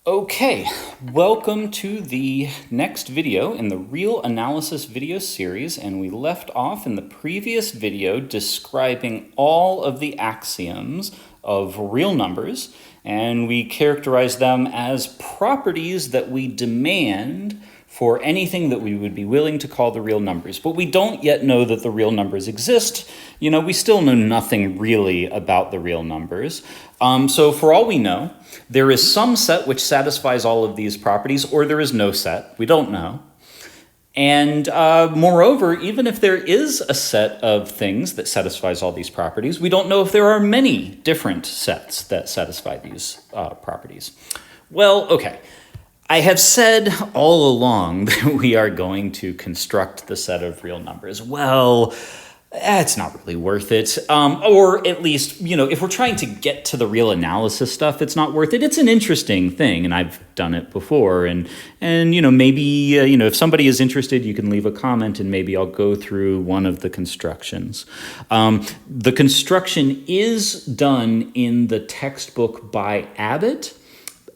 Okay, welcome to the next video in the real analysis video series, and we left off in the previous video describing all of the axioms of real numbers, and we characterized them as properties that we demand for anything that we would be willing to call the real numbers. But we don't yet know that the real numbers exist. We still know nothing really about the real numbers. So for all we know, there is some set which satisfies all of these properties, or there is no set. We don't know. And moreover, even if there is a set of things that satisfies all these properties, we don't know if there are many different sets that satisfy these properties. Well, okay. I have said all along that we are going to construct the set of real numbers. Well, it's not really worth it. Or at least, if we're trying to get to the real analysis stuff, it's not worth it. It's an interesting thing, and I've done it before. And maybe, if somebody is interested, you can leave a comment, and maybe I'll go through one of the constructions. The construction is done in the textbook by Abbott.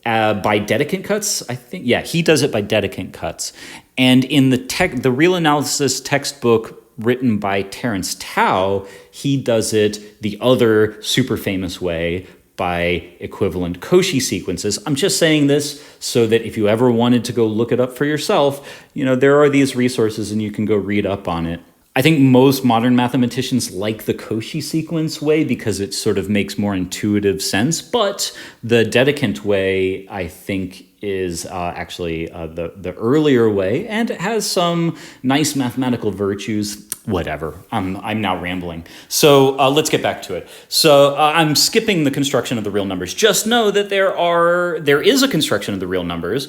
By Dedekind cuts, I think. Yeah, he does it by Dedekind cuts. And in the real analysis textbook written by Terence Tao, he does it the other super famous way by equivalent Cauchy sequences. I'm just saying this so that if you ever wanted to go look it up for yourself, there are these resources and you can go read up on it. I think most modern mathematicians like the Cauchy sequence way because it sort of makes more intuitive sense, but the Dedekind way, I think, is actually the earlier way, and it has some nice mathematical virtues. Whatever, I'm now rambling. So let's get back to it. So I'm skipping the construction of the real numbers. Just know that there is a construction of the real numbers,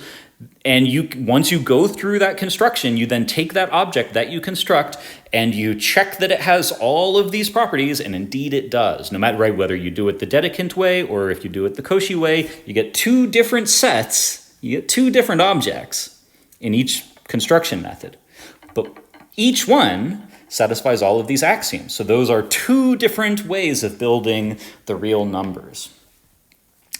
and once you go through that construction, you then take that object that you construct and you check that it has all of these properties, and indeed it does. No matter whether you do it the Dedekind way or if you do it the Cauchy way, you get two different sets, you get two different objects in each construction method. But each one satisfies all of these axioms. So those are two different ways of building the real numbers.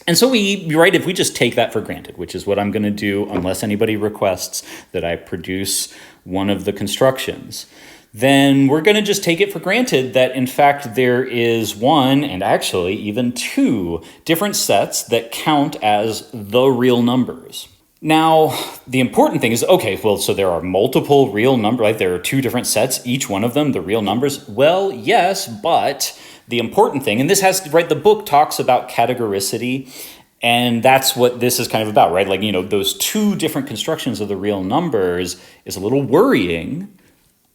And so if we just take that for granted, which is what I'm going to do unless anybody requests that I produce one of the constructions, then we're going to just take it for granted that, in fact, there is one, and actually even two, different sets that count as the real numbers. Now, the important thing is, so there are multiple real numbers, right? There are two different sets, each one of them, the real numbers. Well, yes, but the important thing, and this has, right, the book talks about categoricity, and that's what this is kind of about, right? Those two different constructions of the real numbers is a little worrying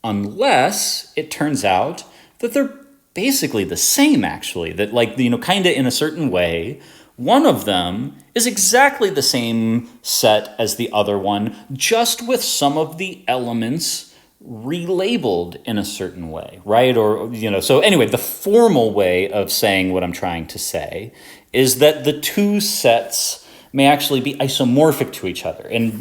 unless it turns out that they're basically the same, actually, that kind of in a certain way, one of them is exactly the same set as the other one, just with some of the elements relabeled in a certain way, right? So anyway, the formal way of saying what I'm trying to say is that the two sets may actually be isomorphic to each other. And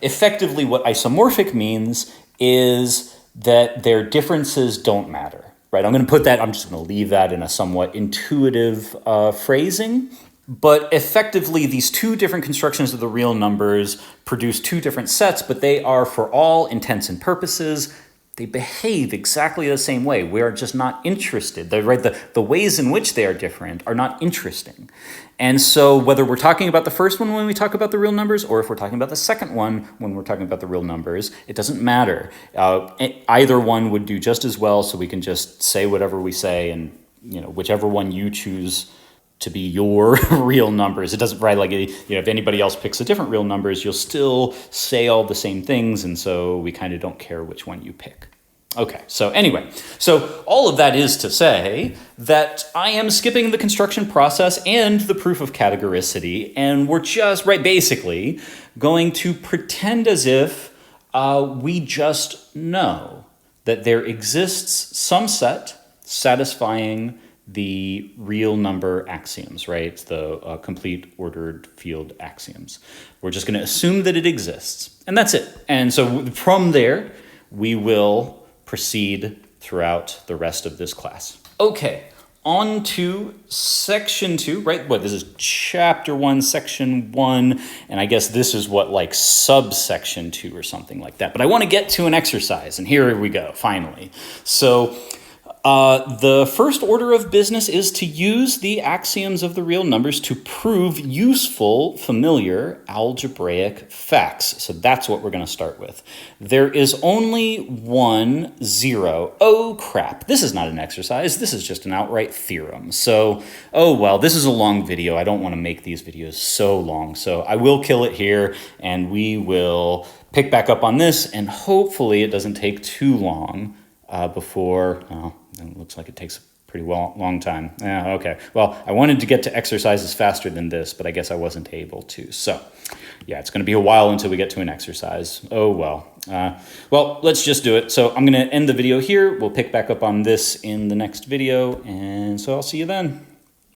effectively what isomorphic means is that their differences don't matter, right? I'm just going to leave that in a somewhat intuitive phrasing. But effectively, these two different constructions of the real numbers produce two different sets, but they are, for all intents and purposes, they behave exactly the same way. We are just not interested. The ways in which they are different are not interesting. And so whether we're talking about the first one when we talk about the real numbers, or if we're talking about the second one when we're talking about the real numbers, it doesn't matter. Either one would do just as well, so we can just say whatever we say, and whichever one you choose to be your real numbers. It doesn't, right, if anybody else picks a different real numbers, you'll still say all the same things, and so we kind of don't care which one you pick. Okay, so anyway, so all of that is to say that I am skipping the construction process and the proof of categoricity, and we're just, basically going to pretend as if we just know that there exists some set satisfying the real number axioms, right? The complete ordered field axioms. We're just going to assume that it exists, and that's it. And so from there, we will proceed throughout the rest of this class. Okay, on to section 2, right? What, this is chapter 1, section 1, and I guess this is what, like subsection 2 or something like that. But I want to get to an exercise, and here we go, finally. So the first order of business is to use the axioms of the real numbers to prove useful, familiar algebraic facts. So that's what we're going to start with. There is only 1, 0. Oh, crap. This is not an exercise. This is just an outright theorem. So, oh, well, this is a long video. I don't want to make these videos so long. So I will kill it here, and we will pick back up on this, and hopefully it doesn't take too long before... it looks like it takes a pretty long time. Yeah, okay. Well, I wanted to get to exercises faster than this, but I guess I wasn't able to. So, yeah, it's going to be a while until we get to an exercise. Oh, well. Well, let's just do it. So I'm going to end the video here. We'll pick back up on this in the next video, and so I'll see you then.